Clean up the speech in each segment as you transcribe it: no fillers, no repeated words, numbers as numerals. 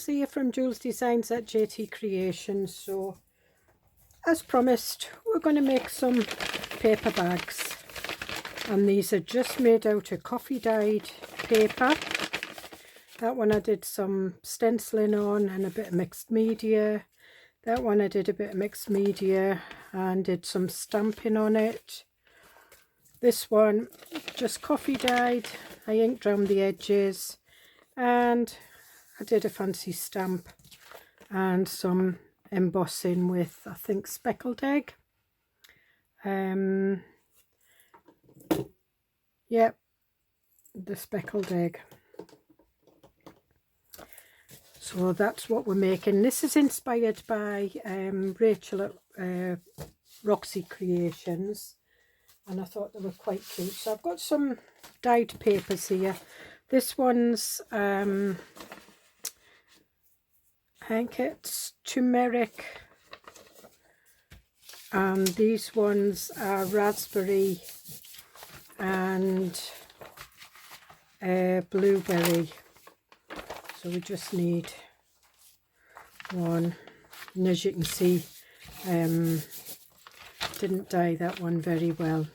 Joolse here from Joolsedesigns at JT Creations. So as promised, we're going to make some paper bags, and these are just made out of coffee dyed paper. That one I did some stenciling on and a bit of mixed media. That one I did a bit of mixed media and did some stamping on it. This one just coffee dyed. I inked around the edges and I did a fancy stamp and some embossing with, I think, speckled egg. Yep, the speckled egg. So that's what we're making. This is inspired by Racheal at Roxycreations, and I thought they were quite cute. So I've got some dyed papers here. This one's I think it's turmeric, and these ones are raspberry and blueberry. So we just need one, and as you can see, didn't dye that one very well.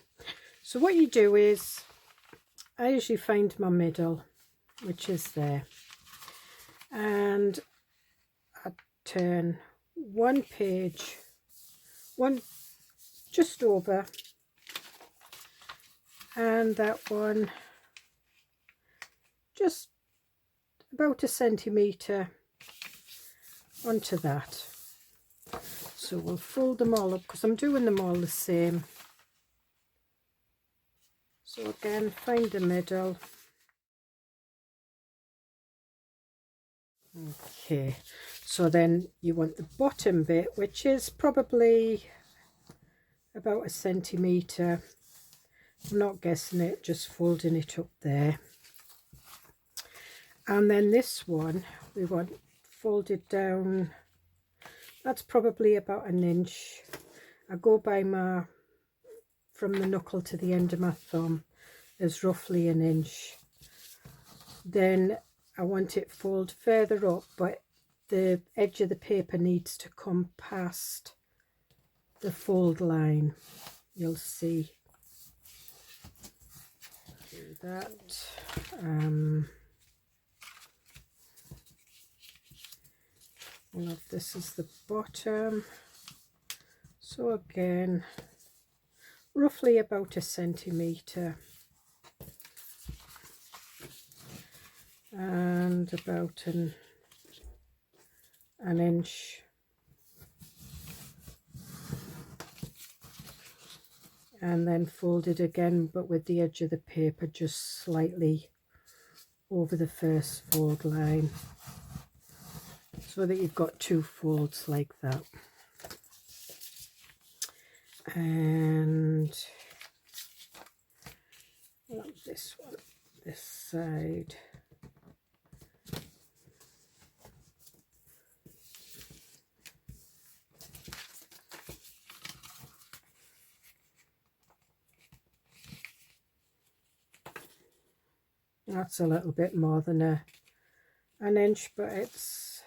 So what you do is, I usually find my middle, which is there, and I turn one page, one just over, and that one just about a centimetre onto that. So we'll fold them all up because I'm doing them all the same. So again, find the middle. Okay, so then you want the bottom bit, which is probably about a centimetre. I'm not guessing it, just folding it up there. And then this one we want folded down, that's probably about an inch. I go by my, from the knuckle to the end of my thumb is roughly an inch. Then I want it fold further up, but the edge of the paper needs to come past the fold line. You'll see. Do that. We'll have this as the bottom. So again, roughly about a centimetre and about an inch. And then fold it again, but with the edge of the paper just slightly over the first fold line, so that you've got two folds like that. And this one, this side. That's a little bit more than an inch, but it's,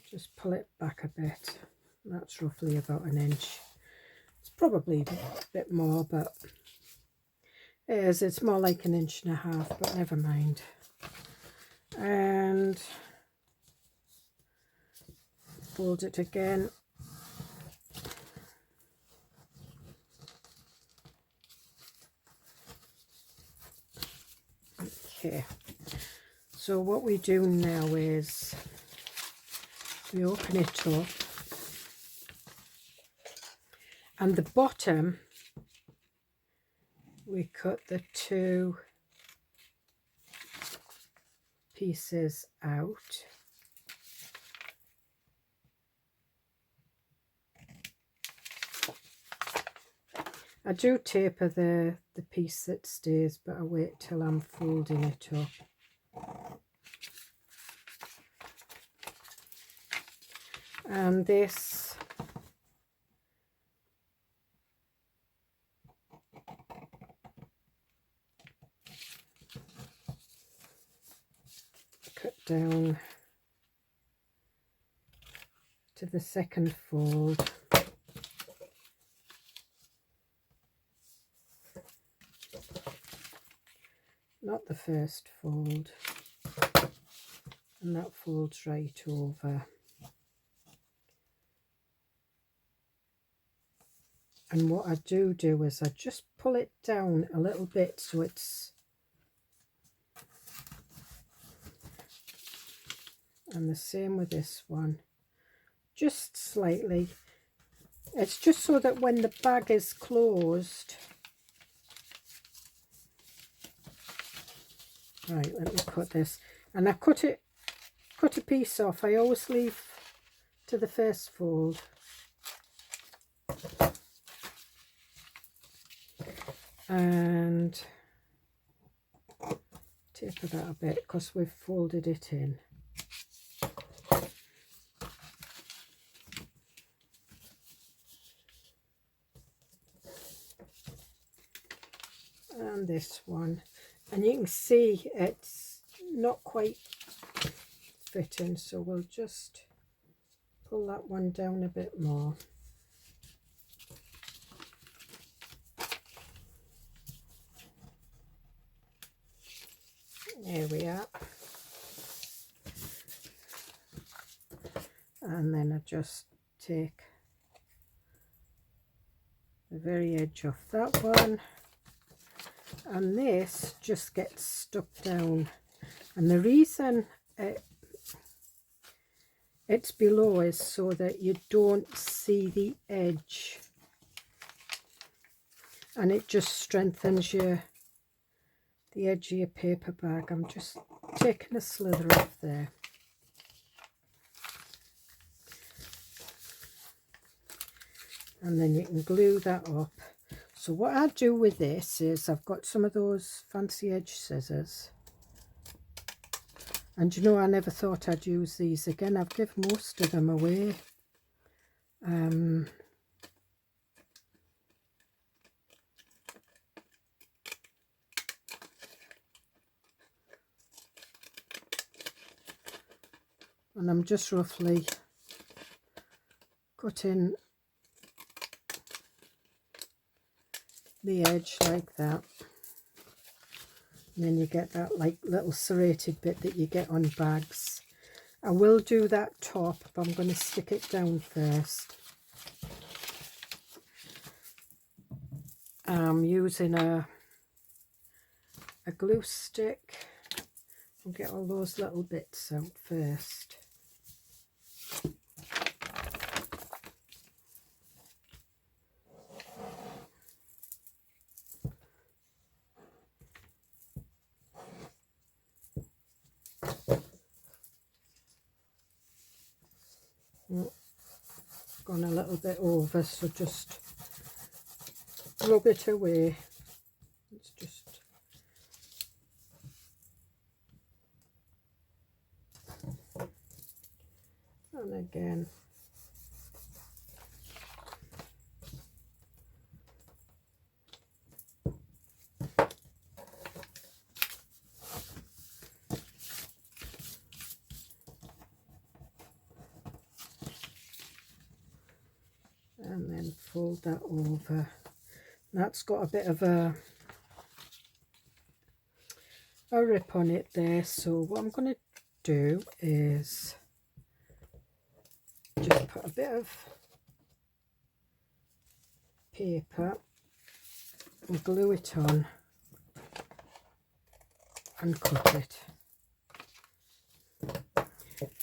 just pull it back a bit. That's roughly about an inch. It's probably a bit more, but it is, it's more like an inch and a half, but never mind. And fold it again. Okay, so what we do now is we open it up, and the bottom we cut the two pieces out. I do taper the piece that stays, but I wait till I'm folding it up. And this cut down to the second fold. Not the first fold, and that folds right over. And what I do is I just pull it down a little bit so it's, and the same with this one, just slightly. It's just so that when the bag is closed, right, let me cut this, and I cut a piece off. I always leave to the first fold. And taper that a bit because we've folded it in. And this one, and you can see it's not quite fitting, so we'll just pull that one down a bit more. There we are. And then I just take the very edge off that one, and this just gets stuck down. And the reason it's below is so that you don't see the edge, and it just strengthens the edge of your paper bag. I'm just taking a slither off there. And then you can glue that up. So what I do with this is I've got some of those fancy edge scissors. And you know, I never thought I'd use these again. I've given most of them away. And I'm just roughly cutting the edge like that, and then you get that like little serrated bit that you get on bags. I will do that top, but I'm going to stick it down first. I'm using a glue stick. I'll get all those little bits out first. Gone a little bit over, so just rub it away. It's just and again. And then fold that over. That's got a bit of a rip on it there, so what I'm going to do is just put a bit of paper and glue it on and cut it.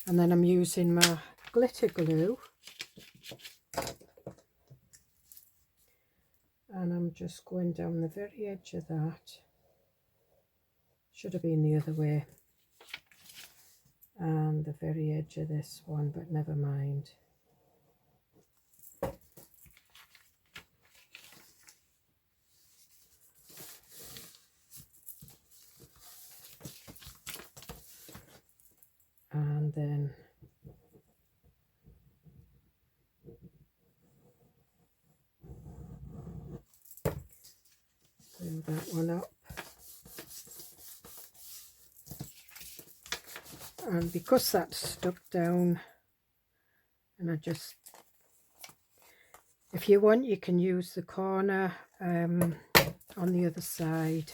And then I'm using my glitter glue, and I'm just going down the very edge of that. Should have been the other way. And the very edge of this one, but never mind. And then glue that one up. And because that's stuck down, And I just, if you want, you can use the corner on the other side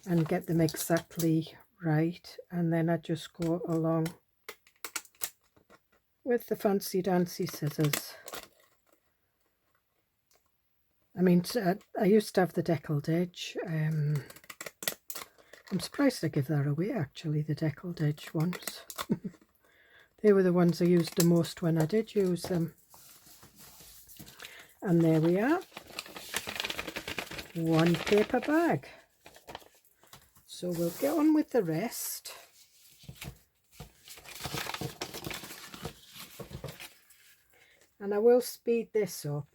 and get them exactly right, and then I just go along with the fancy dancy scissors. I mean, I used to have the deckled edge. I'm surprised I give that away, actually, the deckled edge ones. They were the ones I used the most when I did use them. And there we are, one paper bag. So we'll get on with the rest. And I will speed this up.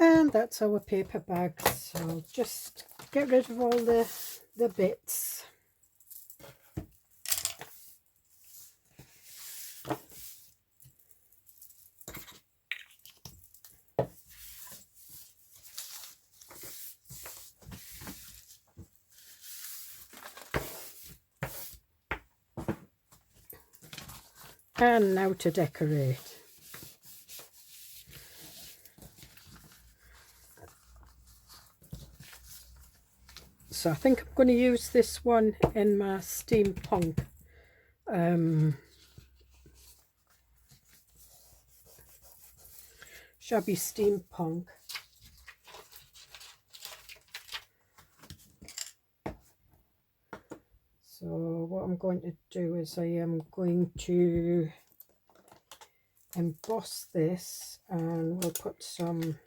And that's our paper bags. So I'll just get rid of all the bits. And now to decorate. So I think I'm going to use this one in my steampunk shabby steampunk. So what I'm going to do is I am going to emboss this, and we'll put some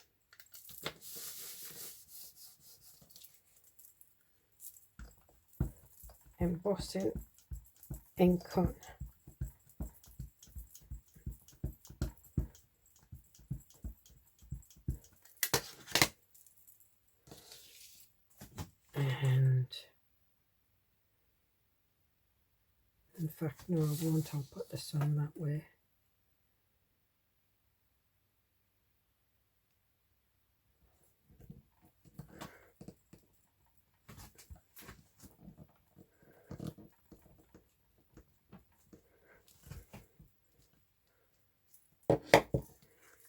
embossing ink on. And in fact, no, I won't. I'll put this on that way.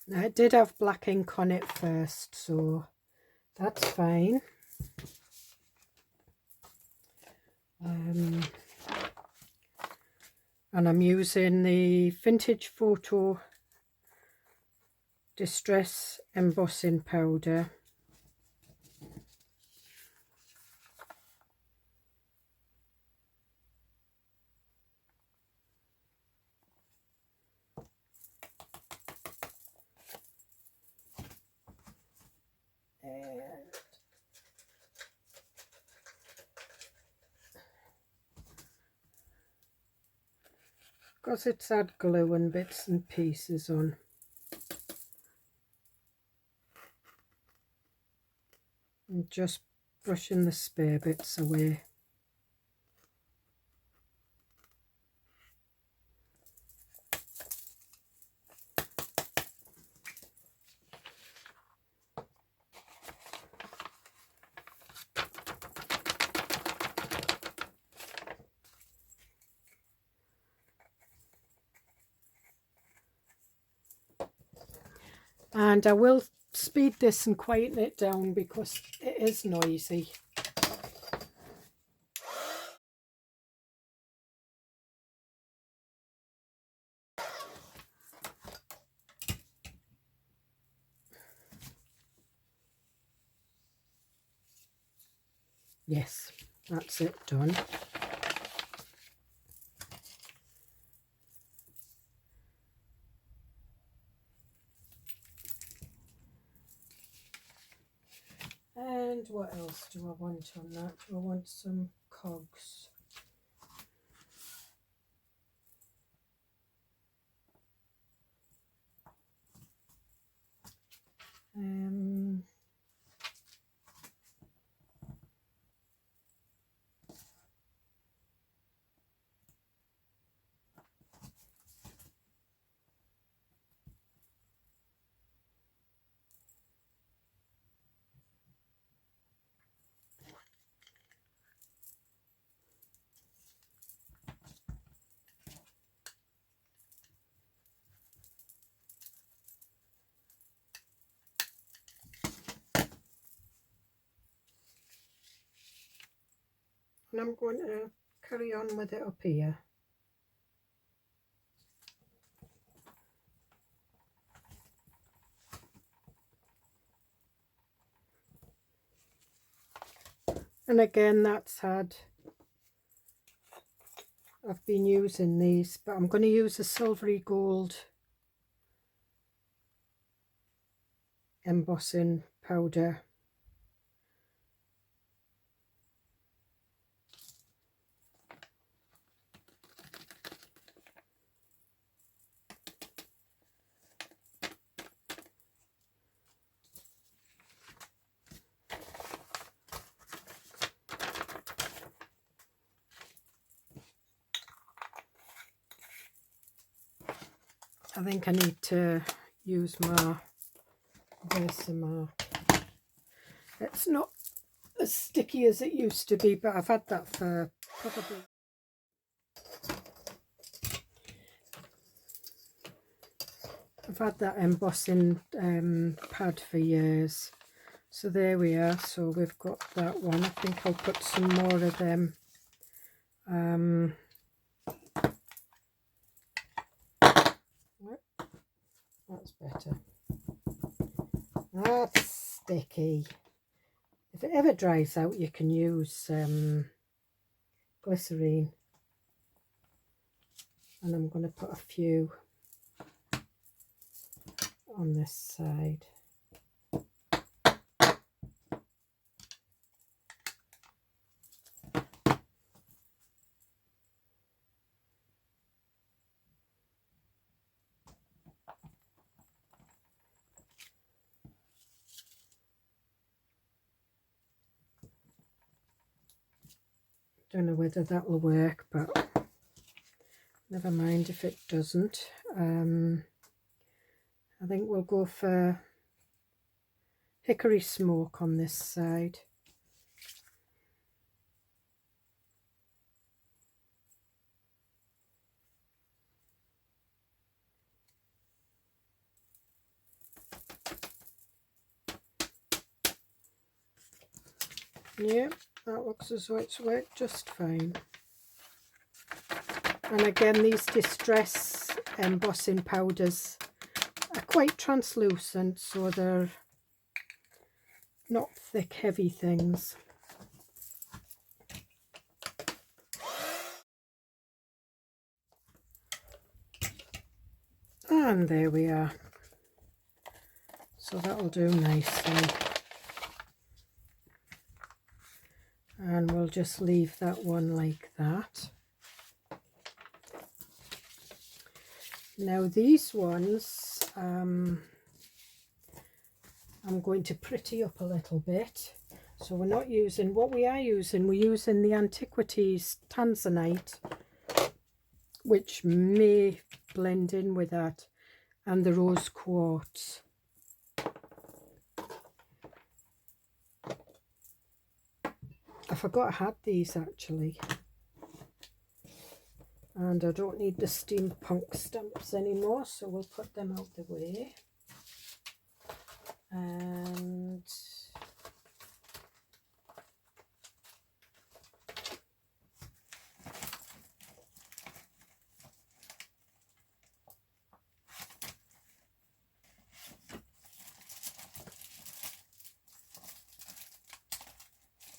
Now, it did have black ink on it first, so that's fine. And I'm using the Vintage Photo Distress Embossing Powder. because it's had glue and bits and pieces on. And just brushing the spare bits away. And I will speed this and quieten it down because it is noisy. Yes, that's it done. And what else do I want on that? Do I want some cogs? And I'm going to carry on with it up here. And again, that's had, I've been using these, but I'm going to use a silvery gold embossing powder. I think I need to use my Versamark. It's not as sticky as it used to be, but I've had that for probably... I've had that embossing pad for years. So there we are. So we've got that one. I think I'll put some more of them. That's better. That's sticky. If it ever dries out, you can use glycerine. And I'm going to put a few on this side. Don't know whether that will work, but never mind if it doesn't. I think we'll go for hickory smoke on this side. Yeah, that looks as though it's worked just fine. And again, these distress embossing powders are quite translucent, so they're not thick, heavy things. And there we are. So that'll do nicely. And we'll just leave that one like that. Now these ones I'm going to pretty up a little bit. So we're not using, what we are using, we're using the Antiquities Tanzanite, which may blend in with that, and the rose quartz. I forgot I had these actually. And I don't need the steampunk stamps anymore, so we'll put them out the way. And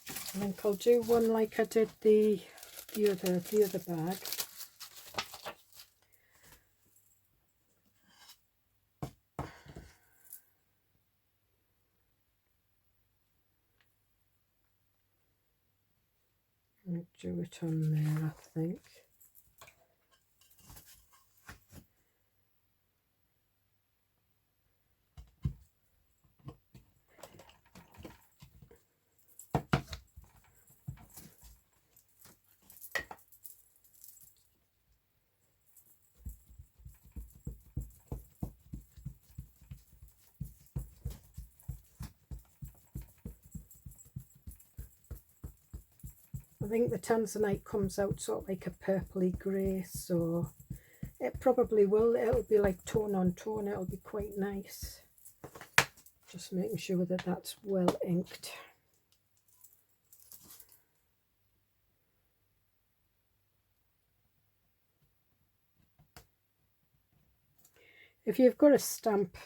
I think I'll do one like I did the other bag. I'll do it on there, I think. I think the Tanzanite comes out sort of like a purpley grey, so it probably will. It'll be like tone on tone. It'll be quite nice. Just making sure that that's well inked. If you've got a stamp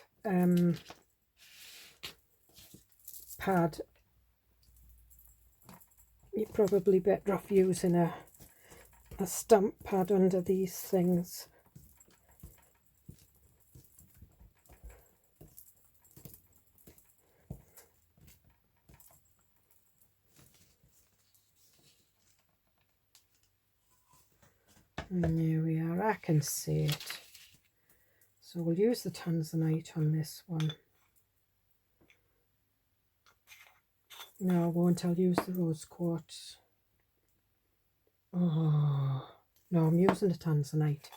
pad, you're probably better off using a stamp pad under these things. And there we are, I can see it. So we'll use the Tanzanite on this one. No, I won't, I'll use the rose quartz. Oh, no, I'm using the Tanzanite.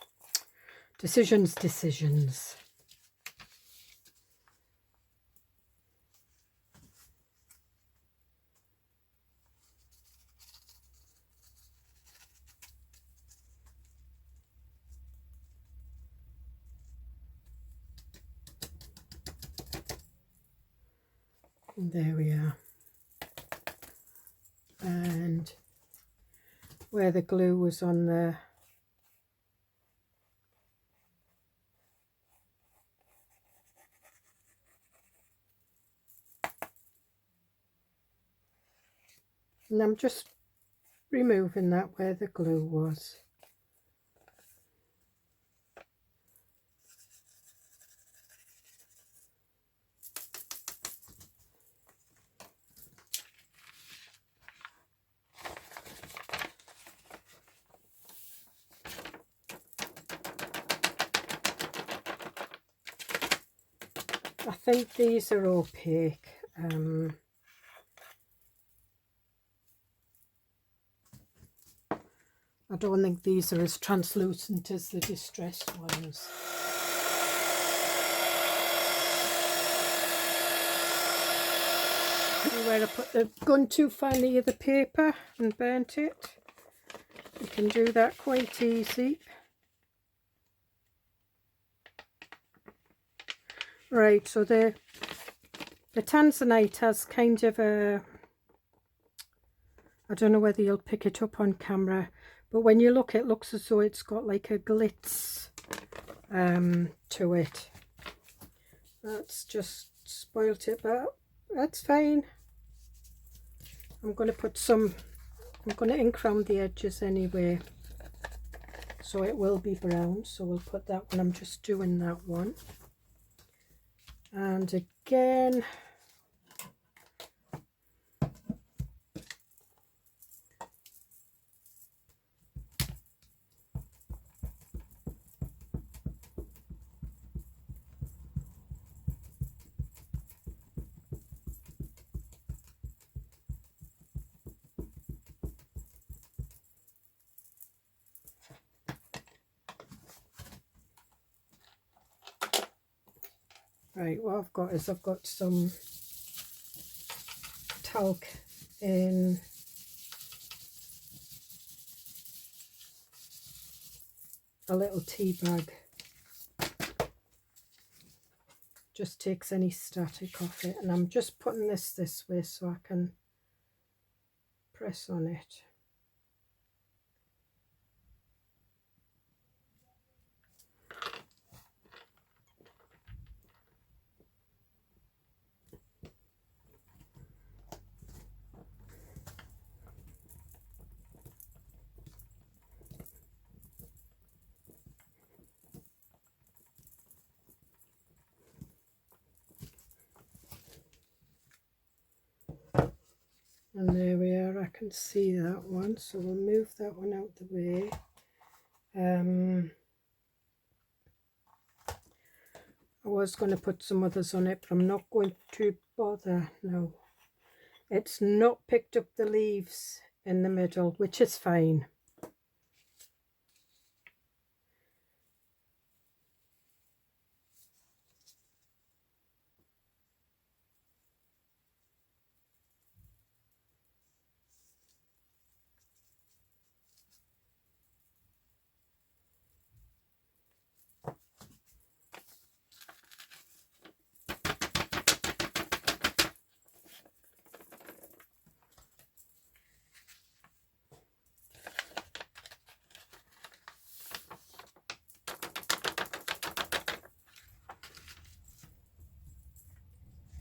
Decisions. And there we are. And where the glue was on there, and I'm just removing that where the glue was. I think these are opaque. I don't think these are as translucent as the distressed ones. Where I put the gun too far near the paper and burnt it. You can do that quite easy. Right, so the Tanzanite has kind of a, I don't know whether you'll pick it up on camera, but when you look, it looks as though it's got like a glitz to it. That's just spoilt it, but that's fine. I'm going to ink around the edges anyway, so it will be brown, so we'll put that one. I'm just doing that one. And again, Right, what I've got is I've got some talc in a little tea bag. Just takes any static off it, and I'm just putting this way so I can press on it. And there we are, I can see that one, so we'll move that one out the way. I was going to put some others on it, but I'm not going to bother now. It's not picked up the leaves in the middle, which is fine.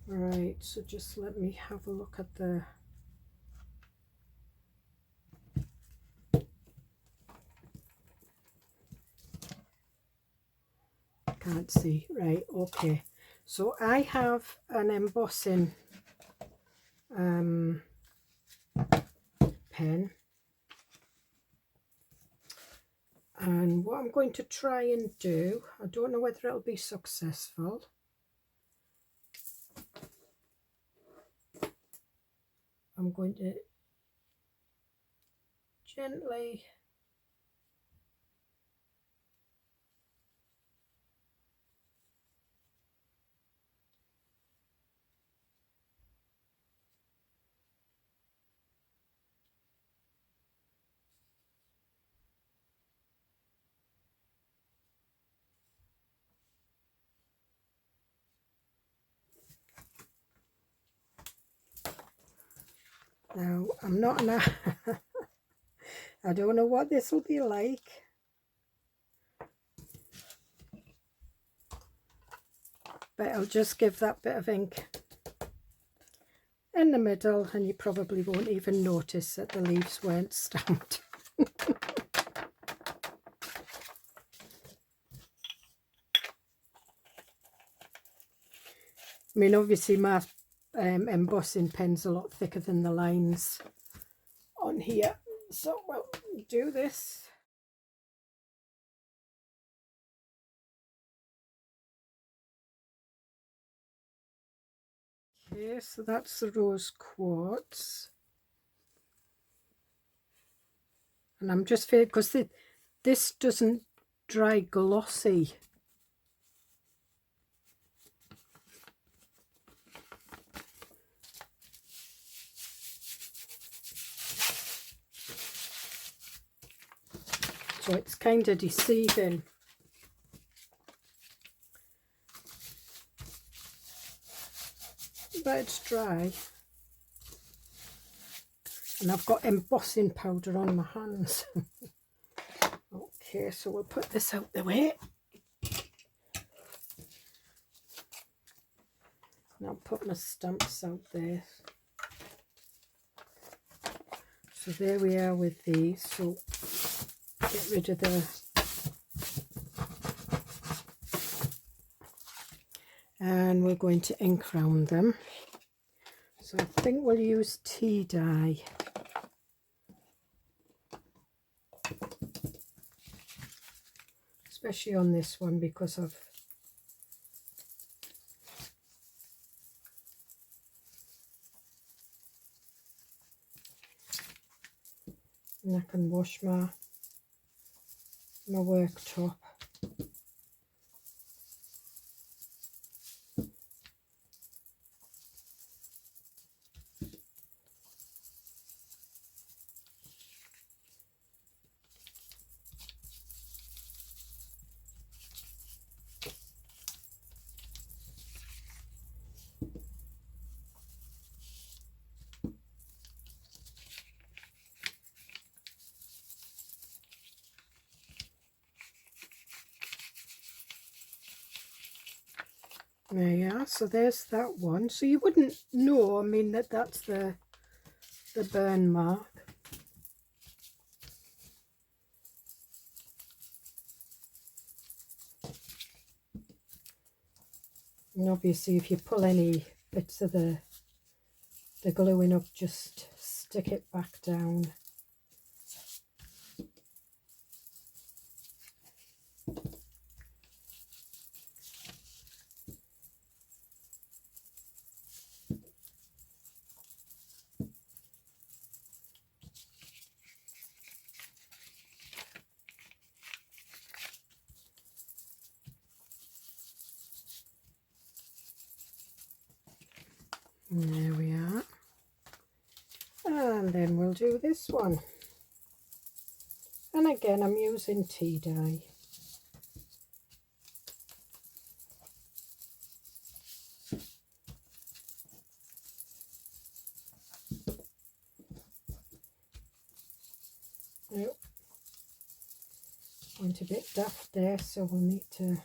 Right, so just let me have a look at the can't see. Right, okay, so I have an embossing pen, and what I'm going to try and do, I don't know whether it'll be successful. I'm going to gently now, I'm not an I don't know what this will be like. But I'll just give that bit of ink in the middle, and you probably won't even notice that the leaves weren't stamped. I mean, obviously my embossing pen's a lot thicker than the lines on here, so we'll do this. Okay, so that's the rose quartz, and I'm just feeling, because this doesn't dry glossy. So it's kind of deceiving. But it's dry. And I've got embossing powder on my hands. Okay, so we'll put this out the way. And I'll put my stamps out there. So there we are with these. So get rid of the and we're going to ink round them. So I think we'll use tea dye. Especially on this one, because I've and I can wash my worktop. There you are. So there's that one. So you wouldn't know, I mean, that's the burn mark. And obviously if you pull any bits of the gluing up, just stick it back down. And there we are. And then we'll do this one. And again, I'm using tea dye. Nope. Went a bit daft there, so we'll need to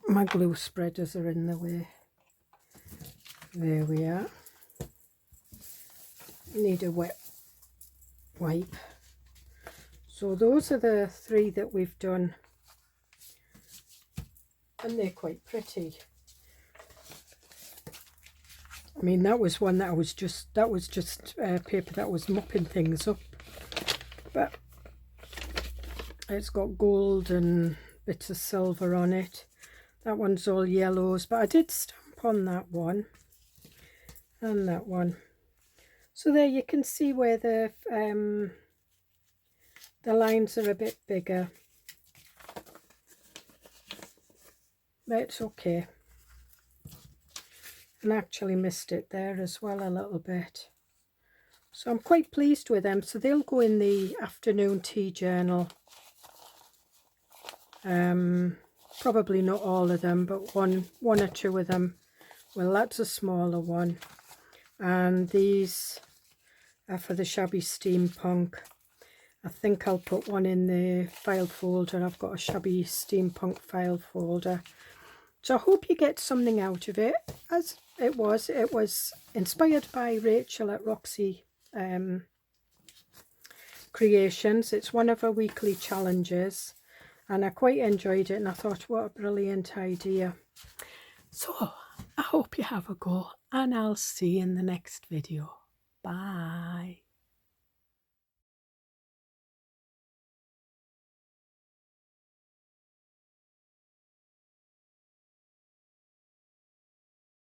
my glue spreaders are in the way. There we are. Need a wet wipe. So those are the 3 that we've done, and they're quite pretty. I mean, that was one that was just paper that was mopping things up, but it's got gold and bits of silver on it. That one's all yellows, but I did stamp on that one and that one. So there you can see where the lines are a bit bigger, but it's okay. And actually missed it there as well a little bit. So I'm quite pleased with them. So they'll go in the afternoon tea journal. Probably not all of them, but one or 2 of them. Well, that's a smaller one. And these are for the shabby steampunk. I think I'll put one in the file folder. I've got a shabby steampunk file folder. So I hope you get something out of it. As it was inspired by Racheal at Roxycreations. It's one of her weekly challenges, and I quite enjoyed it, and I thought, what a brilliant idea. So I hope you have a go, and I'll see you in the next video. Bye.